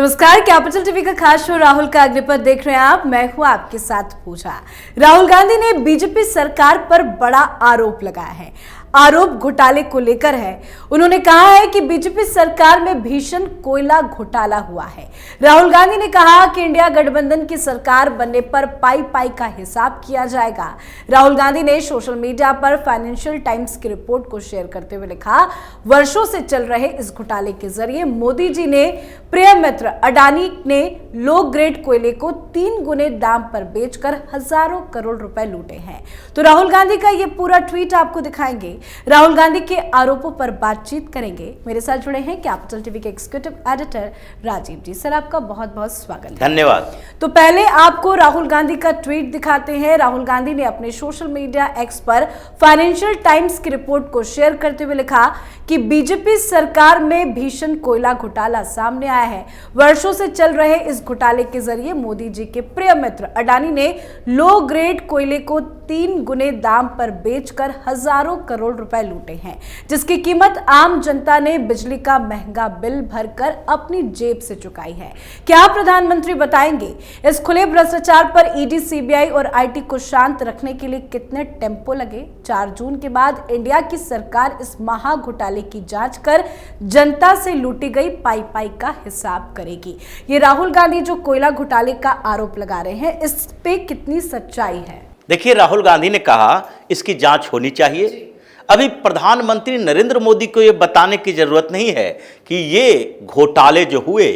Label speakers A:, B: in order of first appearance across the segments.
A: नमस्कार, capital TV का खास शो राहुल का अग्निपथ देख रहे हैं आप। मैं हूं आपके साथ पूजा। राहुल गांधी ने बीजेपी सरकार पर बड़ा आरोप लगाया है। आरोप घोटाले को लेकर है। उन्होंने कहा है कि बीजेपी सरकार में भीषण कोयला घोटाला हुआ है। राहुल गांधी ने कहा कि इंडिया गठबंधन की सरकार बनने पर पाई पाई का हिसाब किया जाएगा। राहुल गांधी ने सोशल मीडिया पर फाइनेंशियल टाइम्स की रिपोर्ट को शेयर करते हुए लिखा, वर्षों से चल रहे इस घोटाले के जरिए मोदी जी ने प्रिय मित्र अडानी ने लो ग्रेड कोयले को 3 गुने दाम पर बेचकर हजारों करोड़ रुपए लूटे हैं। तो राहुल गांधी का ये पूरा ट्वीट आपको दिखाएंगे। राहुल गांधी के आरोपों पर बातचीत करेंगे। मेरे साथ जुड़े हैं कैपिटल टीवी के एग्जीक्यूटिव एडिटर राजीव जी। सर, आपका बहुत बहुत स्वागत है।
B: धन्यवाद।
A: तो पहले आपको राहुल गांधी का ट्वीट दिखाते हैं। राहुल गांधी ने अपने सोशल मीडिया एक्स पर फाइनेंशियल टाइम्स की रिपोर्ट को शेयर करते हुए लिखा कि बीजेपी सरकार में भीषण कोयला घोटाला सामने आया है। वर्षों से चल रहे इस घोटाले के जरिए मोदी जी के प्रिय मित्र अडानी ने लो ग्रेड कोयले को 3 गुने दाम पर बेचकर हजारों करोड़ रुपए लूटे हैं, जिसकी कीमत आम जनता ने बिजली का महंगा बिल भरकर अपनी जेब से चुकाई है। क्या प्रधानमंत्री बताएंगे इस खुले भ्रष्टाचार पर ईडी, सीबीआई और आईटी को शांत रखने के लिए कितने टेम्पो लगे? 4 जून के बाद इंडिया की सरकार इस महा घोटाले की जांच कर जनता से लूटी गई पाई पाई का हिसाब करेगी। ये राहुल गांधी जो कोयला घोटाले का आरोप लगा रहे हैं, इस पे कितनी सच्चाई है?
B: देखिए, राहुल गांधी ने कहा इसकी जांच होनी चाहिए। अभी प्रधानमंत्री नरेंद्र मोदी को यह बताने की जरूरत नहीं है कि ये घोटाले जो हुए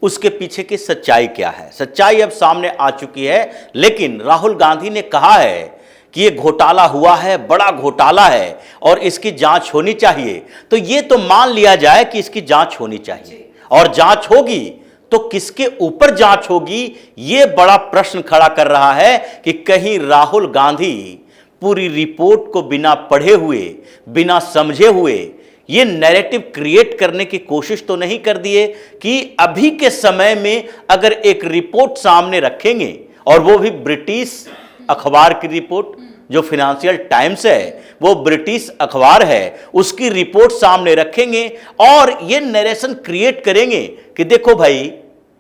B: उसके पीछे की सच्चाई क्या है। सच्चाई अब सामने आ चुकी है, लेकिन राहुल गांधी ने कहा है कि ये घोटाला हुआ है, बड़ा घोटाला है और इसकी जांच होनी चाहिए। तो ये तो मान लिया जाए कि इसकी जांच होनी चाहिए, और जांच होगी तो किसके ऊपर जांच होगी, ये बड़ा प्रश्न खड़ा कर रहा है कि कहीं राहुल गांधी पूरी रिपोर्ट को बिना पढ़े हुए, बिना समझे हुए ये नैरेटिव क्रिएट करने की कोशिश तो नहीं कर दिए कि अभी के समय में अगर एक रिपोर्ट सामने रखेंगे, और वो भी ब्रिटिश अखबार की रिपोर्ट, जो फाइनेंशियल टाइम्स है वो ब्रिटिश अखबार है, उसकी रिपोर्ट सामने रखेंगे और ये नरेशन क्रिएट करेंगे कि देखो भाई,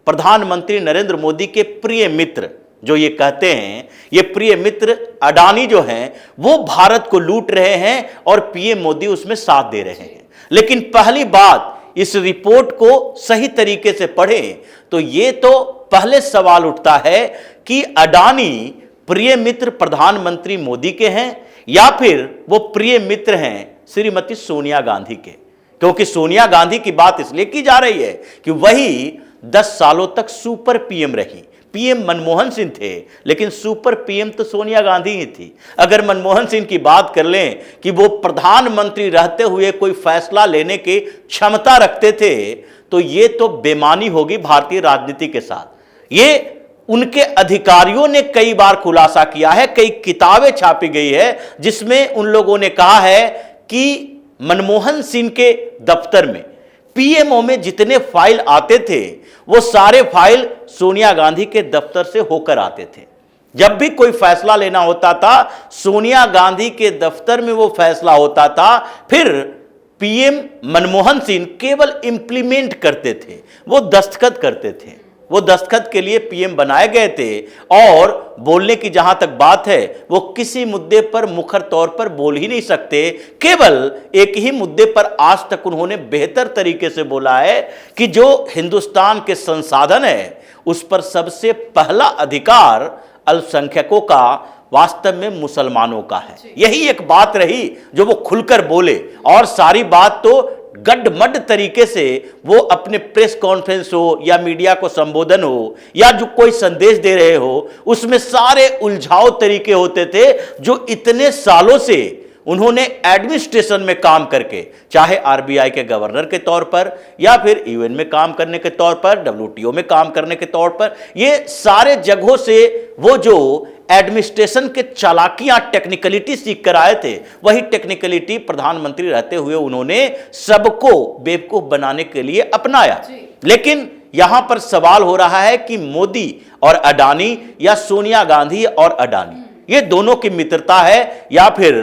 B: प्रधानमंत्री नरेंद्र मोदी के प्रिय मित्र जो ये कहते हैं, ये प्रिय मित्र अडानी जो हैं वो भारत को लूट रहे हैं और पीएम मोदी उसमें साथ दे रहे हैं। लेकिन पहली बात, इस रिपोर्ट को सही तरीके से पढ़ें तो ये तो पहले सवाल उठता है कि अडानी प्रिय मित्र प्रधानमंत्री मोदी के हैं या फिर वो प्रिय मित्र हैं श्रीमती सोनिया गांधी के। क्योंकि सोनिया गांधी की बात इसलिए की जा रही है कि वही 10 सालों तक सुपर पीएम रही। पीएम मनमोहन सिंह थे, लेकिन सुपर पीएम तो सोनिया गांधी ही थी। अगर मनमोहन सिंह की बात कर लें कि वो प्रधानमंत्री रहते हुए कोई फैसला लेने की क्षमता रखते थे, तो ये तो बेईमानी होगी भारतीय राजनीति के साथ। ये उनके अधिकारियों ने कई बार खुलासा किया है, कई किताबें छापी गई है जिसमें उन लोगों ने कहा है कि मनमोहन सिंह के दफ्तर में, पीएमओ में जितने फाइल आते थे वो सारे फाइल सोनिया गांधी के दफ्तर से होकर आते थे। जब भी कोई फैसला लेना होता था, सोनिया गांधी के दफ्तर में वो फैसला होता था, फिर पीएम मनमोहन सिंह केवल इंप्लीमेंट करते थे, वो दस्तखत करते थे। वो दस्तखत के लिए पीएम बनाए गए थे, और बोलने की जहां तक बात है, वो किसी मुद्दे पर मुखर तौर पर बोल ही नहीं सकते। केवल एक ही मुद्दे पर आज तक उन्होंने बेहतर तरीके से बोला है कि जो हिंदुस्तान के संसाधन है उस पर सबसे पहला अधिकार अल्पसंख्यकों का वास्तव में मुसलमानों का है। यही एक बात रही जो वो खुलकर बोले, और सारी बात तो गड्ढमड्ढ तरीके से वो अपने प्रेस कॉन्फ्रेंस हो या मीडिया को संबोधन हो या जो कोई संदेश दे रहे हो, उसमें सारे उलझाव तरीके होते थे जो इतने सालों से उन्होंने एडमिनिस्ट्रेशन में काम करके, चाहे आरबीआई के गवर्नर के तौर पर या फिर यूएन में काम करने के तौर पर, डब्ल्यूटीओ में काम करने के तौर पर, ये सारे जगहों से वो जो एडमिनिस्ट्रेशन के चालाकियां, टेक्निकलिटी सीख कर आए थे, वही टेक्निकलिटी प्रधानमंत्री रहते हुए उन्होंने सबको बेवकूफ बनाने के लिए अपनाया। लेकिन यहां पर सवाल हो रहा है कि मोदी और अडानी या सोनिया गांधी और अडानी, ये दोनों की मित्रता है या फिर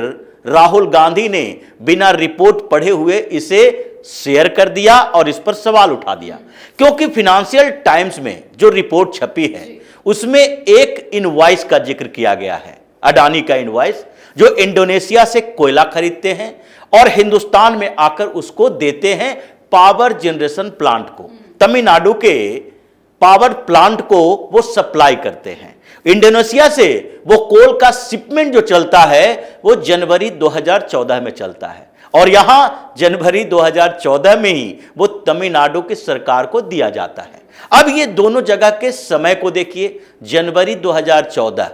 B: राहुल गांधी ने बिना रिपोर्ट पढ़े हुए इसे शेयर कर दिया और इस पर सवाल उठा दिया, क्योंकि फाइनेंशियल टाइम्स में जो रिपोर्ट छपी है उसमें एक इनवॉइस का जिक्र किया गया है, अडानी का इनवॉइस, जो इंडोनेशिया से कोयला खरीदते हैं और हिंदुस्तान में आकर उसको देते हैं पावर जनरेशन प्लांट को, तमिलनाडु के पावर प्लांट को वो सप्लाई करते हैं। इंडोनेशिया से वो कोल का शिपमेंट जो चलता है वो जनवरी 2014 में चलता है और यहां जनवरी 2014 में ही वो तमिलनाडु की सरकार को दिया जाता है। अब ये दोनों जगह के समय को देखिए, जनवरी 2014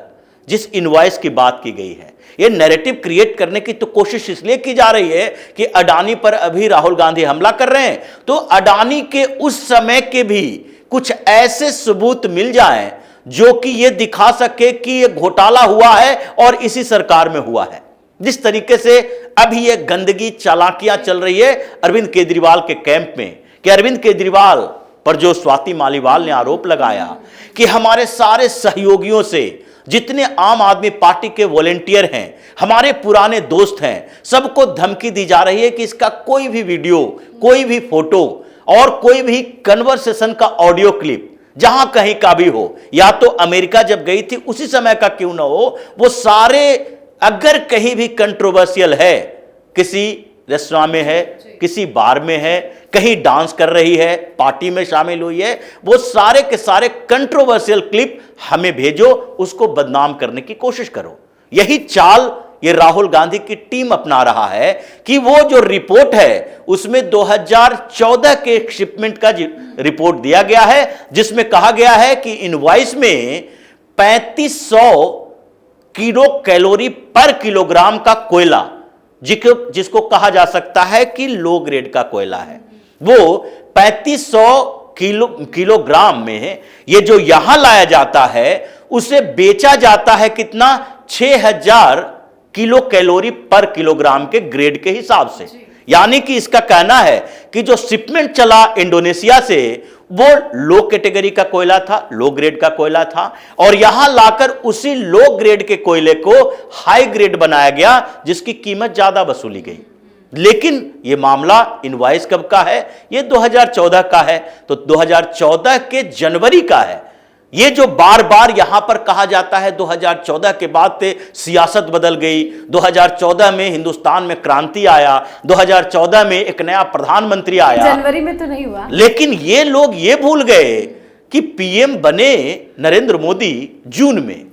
B: जिस इनवॉइस की बात की गई है, ये नैरेटिव क्रिएट करने की तो कोशिश इसलिए की जा रही है कि अडानी पर अभी राहुल गांधी हमला कर रहे हैं, तो अडानी के उस समय के भी कुछ ऐसे सबूत मिल जाएं जो कि ये दिखा सके कि ये घोटाला हुआ है और इसी सरकार में हुआ है। जिस तरीके से अभी ये गंदगी चालाकियां चल रही है अरविंद केजरीवाल के कैंप में, कि अरविंद केजरीवाल पर जो स्वाति मालीवाल ने आरोप लगाया कि हमारे सारे सहयोगियों से, जितने आम आदमी पार्टी के वॉलेंटियर हैं, हमारे पुराने दोस्त हैं, सबको धमकी दी जा रही है कि इसका कोई भी वीडियो, कोई भी फोटो और कोई भी कन्वर्सेशन का ऑडियो क्लिप जहां कहीं का भी हो, या तो अमेरिका जब गई थी उसी समय का क्यों ना हो, वो सारे अगर कहीं भी कंट्रोवर्शियल है, किसी रेस्टोरेंट में है, किसी बार में है, कहीं डांस कर रही है, पार्टी में शामिल हुई है, वो सारे के सारे कंट्रोवर्शियल क्लिप हमें भेजो, उसको बदनाम करने की कोशिश करो। यही चाल ये राहुल गांधी की टीम अपना रहा है कि वो जो रिपोर्ट है उसमें 2014 के एक शिपमेंट का रिपोर्ट दिया गया है, जिसमें कहा गया है कि इनवॉइस में 3500 किलो कैलोरी पर किलोग्राम का कोयला, जिसको कहा जा सकता है कि लो ग्रेड का कोयला है, वो 3500 किलोग्राम में ये जो यहां लाया जाता है उसे बेचा जाता है कितना, 6000 किलो कैलोरी पर किलोग्राम के ग्रेड के हिसाब से। यानी कि इसका कहना है कि जो शिपमेंट चला इंडोनेशिया से वो लो कैटेगरी का कोयला था, लो ग्रेड का कोयला था, और यहां लाकर उसी लो ग्रेड के कोयले को हाई ग्रेड बनाया गया, जिसकी कीमत ज्यादा वसूली गई। लेकिन यह मामला इनवॉइस कब का है, यह 2014 का है, तो 2014 के जनवरी का है। ये जो बार बार यहां पर कहा जाता है 2014 के बाद से सियासत बदल गई, 2014 में हिंदुस्तान में क्रांति आया, 2014 में एक नया प्रधानमंत्री आया,
A: जनवरी में तो नहीं हुआ।
B: लेकिन ये लोग ये भूल गए कि पीएम बने नरेंद्र मोदी जून में,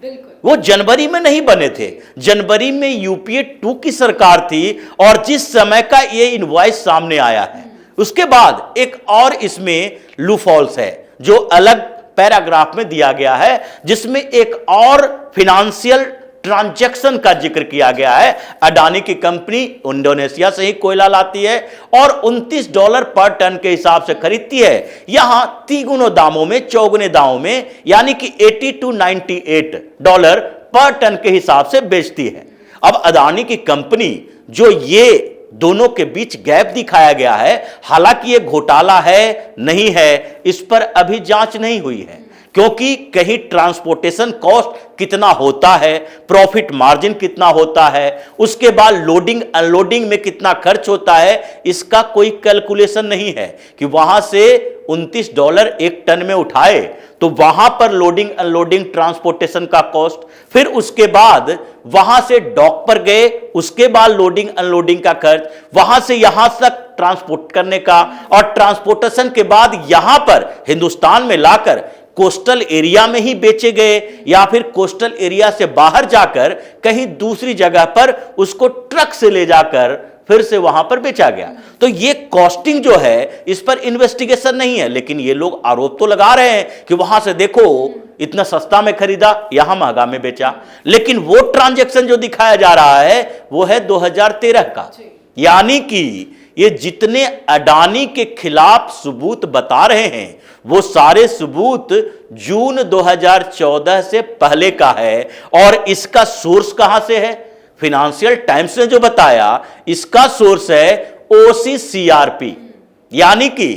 B: वो जनवरी में नहीं बने थे। जनवरी में यूपीए 2 की सरकार थी और जिस समय का ये इनवॉइस सामने आया है, उसके बाद एक और इसमें लूफॉल्स है जो अलग पैराग्राफ में दिया गया है, जिसमें एक और फिनेंशियल ट्रांजैक्शन का जिक्र किया गया है। अडानी की कंपनी इंडोनेशिया से ही कोयला लाती है और $29 पर टन के हिसाब से खरीदती है, यहां तिगुने दामों में, चौगुने दामों में, यानी कि $80 to $98 पर टन के हिसाब से बेचती है। अब अडानी की कंपनी जो ये दोनों के बीच गैप दिखाया गया है, हालांकि यह घोटाला है नहीं है, इस पर अभी जांच नहीं हुई है, क्योंकि कहीं ट्रांसपोर्टेशन कॉस्ट कितना होता है, प्रॉफिट मार्जिन कितना होता है, उसके बाद लोडिंग अनलोडिंग में कितना खर्च होता है, इसका कोई कैलकुलेशन नहीं है कि वहां से $29 एक टन में उठाए तो वहां पर लोडिंग अनलोडिंग ट्रांसपोर्टेशन का कॉस्ट, फिर उसके बाद वहां से डॉक पर गए, उसके बाद लोडिंग अनलोडिंग का खर्च, वहां से यहां तक ट्रांसपोर्ट करने का, और ट्रांसपोर्टेशन के बाद यहां पर हिंदुस्तान में लाकर कोस्टल एरिया में ही बेचे गए या फिर कोस्टल एरिया से बाहर जाकर कहीं दूसरी जगह पर उसको ट्रक से ले जाकर फिर से वहां पर बेचा गया। तो ये कॉस्टिंग जो है इस पर इन्वेस्टिगेशन नहीं है, लेकिन ये लोग आरोप तो लगा रहे हैं कि वहां से देखो इतना सस्ता में खरीदा, यहां महंगा में बेचा, लेकिन वो ट्रांजैक्शन जो दिखाया जा रहा है वो है 2013 का। यानी कि ये जितने अडानी के खिलाफ सबूत बता रहे हैं वो सारे सबूत जून 2014 से पहले का है, और इसका सोर्स कहां से है, फाइनेंशियल टाइम्स ने जो बताया इसका सोर्स है OCCRP। यानी कि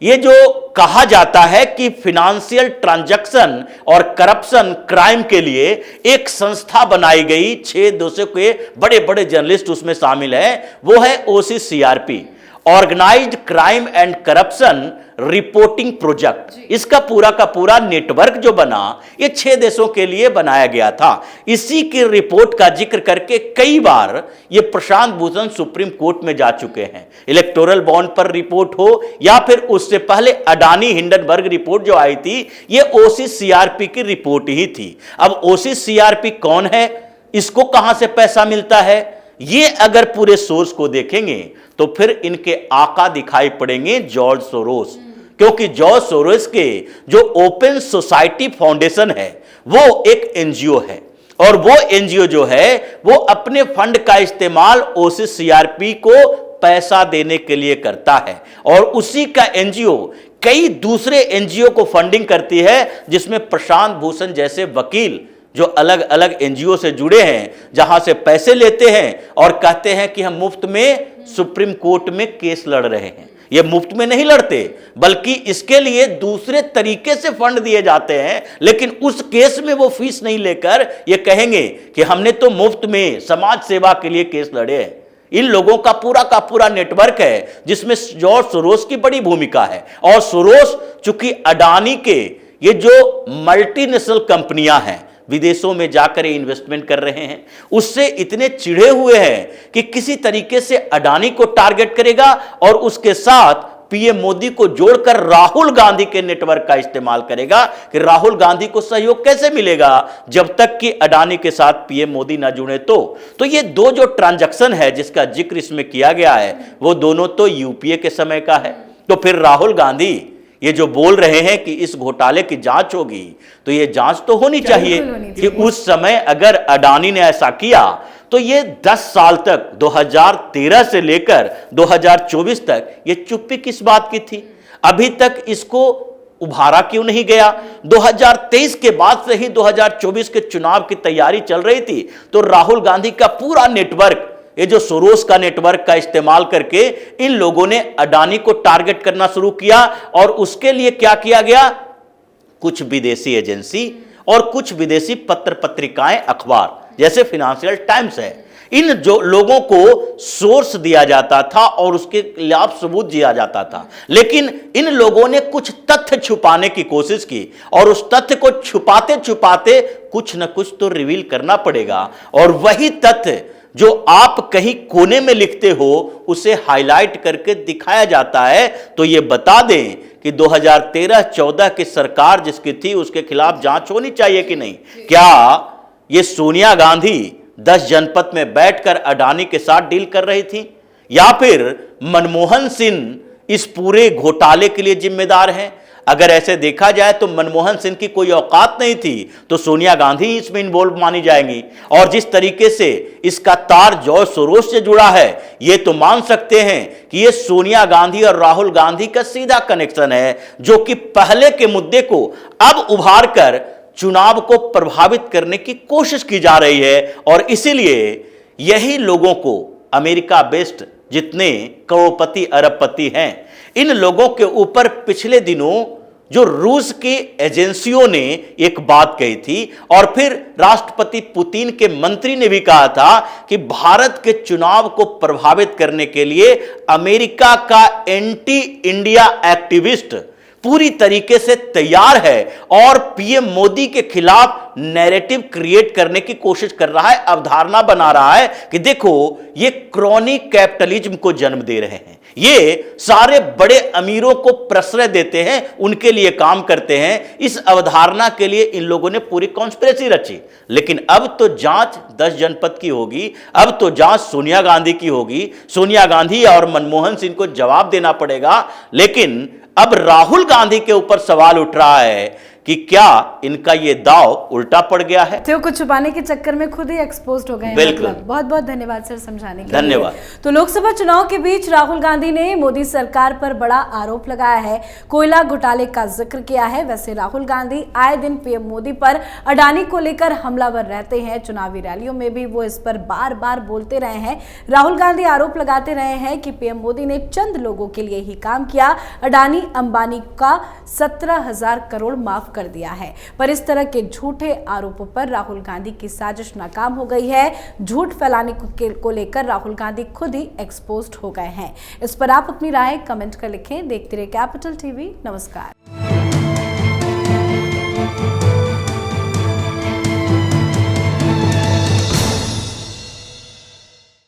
B: ये जो कहा जाता है कि फाइनेंशियल ट्रांजैक्शन और करप्शन क्राइम के लिए एक संस्था बनाई गई, 6 देशों के बड़े बड़े जर्नलिस्ट उसमें शामिल हैं, वो है OCCRP। Organised crime and corruption reporting project, इसका पूरा का पूरा नेटवर्क जो बना ये 6 देशों के लिए बनाया गया था। इसी की रिपोर्ट का जिक्र करके कई बार ये प्रशांत भूषण सुप्रीम कोर्ट में जा चुके हैं। इलेक्टोरल बॉन्ड पर रिपोर्ट हो या फिर उससे पहले अडानी हिंडनबर्ग रिपोर्ट जो आई थी, ये OCCRP की रिपोर्ट ही थी। अब OCCRP कौन है, इसको कहां से पैसा मिलता है, ये अगर पूरे सोर्स को देखेंगे तो फिर इनके आका दिखाई पड़ेंगे जॉर्ज सोरोस, क्योंकि जॉर्ज सोरोस के जो ओपन सोसाइटी फाउंडेशन है वो एक एनजीओ है, और वो एनजीओ जो है वो अपने फंड का इस्तेमाल OCCRP को पैसा देने के लिए करता है, और उसी का एनजीओ कई दूसरे एनजीओ को फंडिंग करती है, जिसमें प्रशांत भूषण जैसे वकील जो अलग अलग एनजीओ से जुड़े हैं, जहां से पैसे लेते हैं और कहते हैं कि हम मुफ्त में सुप्रीम कोर्ट में केस लड़ रहे हैं। ये मुफ्त में नहीं लड़ते, बल्कि इसके लिए दूसरे तरीके से फंड दिए जाते हैं, लेकिन उस केस में वो फीस नहीं लेकर ये कहेंगे कि हमने तो मुफ्त में समाज सेवा के लिए केस लड़े हैं। इन लोगों का पूरा नेटवर्क है, जिसमें जॉर्ज सोरोस की बड़ी भूमिका है। और सोरोस चूंकि अडानी के ये जो मल्टीनेशनल कंपनियां हैं, विदेशों में जाकर इन्वेस्टमेंट कर रहे हैं, उससे इतने चिढ़े हुए हैं कि किसी तरीके से अडानी को टारगेट करेगा और उसके साथ पीएम मोदी को जोड़कर राहुल गांधी के नेटवर्क का इस्तेमाल करेगा कि राहुल गांधी को सहयोग कैसे मिलेगा जब तक कि अडानी के साथ पीएम मोदी ना जुड़े। तो ये दो जो ट्रांजैक्शन है जिसका जिक्र इसमें किया गया है, वो दोनों तो यूपीए के समय का है। तो फिर राहुल गांधी ये जो बोल रहे हैं कि इस घोटाले की जांच होगी, तो ये जांच तो होनी चाहिए कि उस समय अगर अडानी ने ऐसा किया तो ये 10 साल तक 2013 से लेकर 2024 तक ये चुप्पी किस बात की थी? अभी तक इसको उभारा क्यों नहीं गया? 2023 के बाद से ही 2024 के चुनाव की तैयारी चल रही थी, तो राहुल गांधी का पूरा नेटवर्क, ये जो सोरोस का नेटवर्क का इस्तेमाल करके इन लोगों ने अडानी को टारगेट करना शुरू किया। और उसके लिए क्या किया गया? कुछ विदेशी एजेंसी और कुछ विदेशी पत्र पत्रिकाएं, अखबार जैसे फाइनेंशियल टाइम्स है, इन जो लोगों को सोर्स दिया जाता था और उसके खिलाफ सबूत दिया जाता था। लेकिन इन लोगों ने कुछ तथ्य छुपाने की कोशिश की, और उस तथ्य को छुपाते छुपाते कुछ न कुछ तो रिवील करना पड़ेगा। और वही तथ्य जो आप कहीं कोने में लिखते हो उसे हाईलाइट करके दिखाया जाता है। तो ये बता दें कि 2013-14 की सरकार जिसकी थी उसके खिलाफ जांच होनी चाहिए कि नहीं? क्या ये सोनिया गांधी 10 जनपद में बैठकर अडानी के साथ डील कर रही थी, या फिर मनमोहन सिंह इस पूरे घोटाले के लिए जिम्मेदार हैं? अगर ऐसे देखा जाए तो मनमोहन सिंह की कोई औकात नहीं थी, तो सोनिया गांधी इसमें इन्वॉल्व मानी जाएंगी। और जिस तरीके से इसका तार जॉर्ज सोरोस से जुड़ा है, ये तो मान सकते हैं कि ये सोनिया गांधी और राहुल गांधी का सीधा कनेक्शन है, जो कि पहले के मुद्दे को अब उभार कर चुनाव को प्रभावित करने की कोशिश की जा रही है। और इसीलिए यही लोगों को अमेरिका बेस्ड जितने करोड़पति अरबपति हैं, इन लोगों के ऊपर पिछले दिनों जो रूस की एजेंसियों ने एक बात कही थी, और फिर राष्ट्रपति पुतिन के मंत्री ने भी कहा था कि भारत के चुनाव को प्रभावित करने के लिए अमेरिका का एंटी इंडिया एक्टिविस्ट पूरी तरीके से तैयार है और पीएम मोदी के खिलाफ नैरेटिव क्रिएट करने की कोशिश कर रहा है, अवधारणा बना रहा है कि देखो ये क्रॉनिक कैपिटलिज्म को जन्म दे रहे हैं, ये सारे बड़े अमीरों को प्रश्रय देते हैं, उनके लिए काम करते हैं। इस अवधारणा के लिए इन लोगों ने पूरी कॉन्स्पिरेसी रची। लेकिन अब तो जांच 10 जनपद की होगी, अब तो जांच सोनिया गांधी की होगी, सोनिया गांधी और मनमोहन सिंह को जवाब देना पड़ेगा। लेकिन अब राहुल गांधी के ऊपर सवाल उठ रहा है कि क्या इनका ये दाव उल्टा पड़ गया है?
A: तो कुछ छुपाने के चक्कर में खुद ही एक्सपोज्ड हो गए हैं।
B: बिल्कुल।
A: बहुत बहुत धन्यवाद सर समझाने के लिए।
B: धन्यवाद।
A: तो लोकसभा चुनाव के बीच राहुल गांधी ने मोदी सरकार पर बड़ा आरोप लगाया है, कोयला घोटाले का जिक्र किया है। वैसे राहुल गांधी आए दिन पीएम मोदी पर अडानी को लेकर हमलावर रहते हैं, चुनावी रैलियों में भी वो इस पर बार बार बोलते रहे हैं। राहुल गांधी आरोप लगाते रहे हैं कि पीएम मोदी ने चंद लोगों के लिए ही काम किया, अडानी अंबानी का 17,000 करोड़ माफ कर दिया है। पर इस तरह के झूठे आरोपों पर राहुल गांधी की साजिश नाकाम हो गई है। झूठ फैलाने को लेकर राहुल गांधी खुद ही एक्सपोज्ड हो गए हैं। इस पर आप अपनी राय कमेंट कर लिखें। देखते रहिए कैपिटल टीवी। नमस्कार।